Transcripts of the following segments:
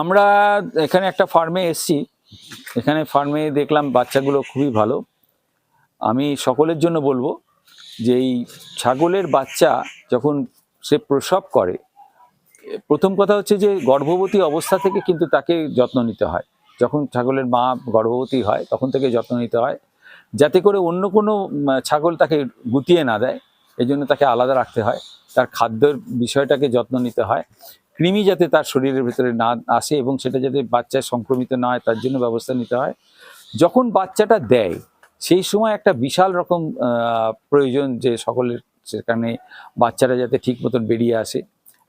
আমরা এখানে একটা ফার্মে এসেছি। এখানে ফার্মে দেখলাম বাচ্চাগুলো খুবই ভালো। আমি সকলের জন্য বলবো যে এই ছাগলের বাচ্চা যখন সে প্রসব করে, প্রথম কথা হচ্ছে যে গর্ভবতী অবস্থা থেকে কিন্তু তাকে যত্ন নিতে হয়। যখন ছাগলের মা গর্ভবতী হয় তখন থেকে যত্ন নিতে হয়, যাতে করে অন্য কোনো ছাগল তাকে গুটিয়ে না দেয়। এই জন্য তাকে আলাদা রাখতে হয়। তার খাদ্যের বিষয়টাকে যত্ন নিতে হয়। কৃমি যাতে তার শরীরের ভেতরে না আসে এবং সেটা যাতে বাচ্চায় সংক্রমিত না হয় তার জন্য ব্যবস্থা নিতে হয়। যখন বাচ্চাটা দেয় সেই সময় একটা বিশাল রকম প্রয়োজন যে সকলের, সেখানে বাচ্চারা যাতে ঠিক মতন বেরিয়ে আসে,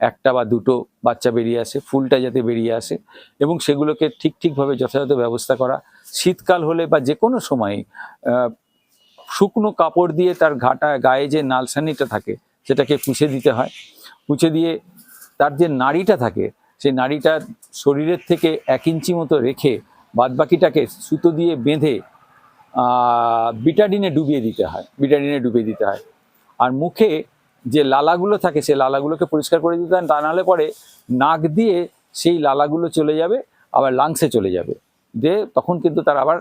একটা বা দুটো বাচ্চা বেরিয়ে আসে, ফুলটা যাতে বেরিয়ে আসে এবং সেগুলোকে ঠিকভাবে যথাযথ ব্যবস্থা করা। শীতকাল হলে বা যে কোনো সময় শুকনো কাপড় দিয়ে তার গায়ে যে নালসানিটা থাকে সেটাকে পুছে দিতে হয়। পুছে দিয়ে তার যে নাড়িটা থাকে সেই নাড়িটা শরীরের থেকে 1 ইঞ্চি মতো রেখে বাদবাকিটাকে সুতো দিয়ে বেঁধে বিটাডিনে ডুবিয়ে দিতে হয়। আর মুখে যে লালাগুলো থাকে সেই লালাগুলোকে পরিষ্কার করে দিতে হয়, তা নাহলে পরে নাক দিয়ে সেই লালাগুলো চলে যাবে, আবার লাংসে চলে যাবে, যে তখন কিন্তু তার আবার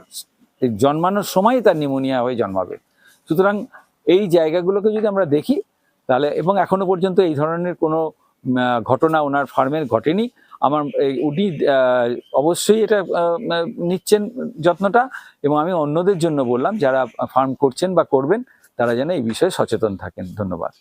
জন্মানোর সময়ই তার নিউমোনিয়া হয়ে জন্মাবে। সুতরাং এই জায়গাগুলোকে যদি আমরা দেখি তাহলে, এবং এখনো পর্যন্ত এই ধরনের কোনো ঘটনা ওনার ফার্মের ঘটেনি। উনি অবশ্যই এটা নিচ্ছেন যত্নটা, এবং আমি অন্যদের জন্য বললাম যারা ফার্ম করছেন বা করবেন তারা যেন এই বিষয়ে সচেতন থাকেন। ধন্যবাদ।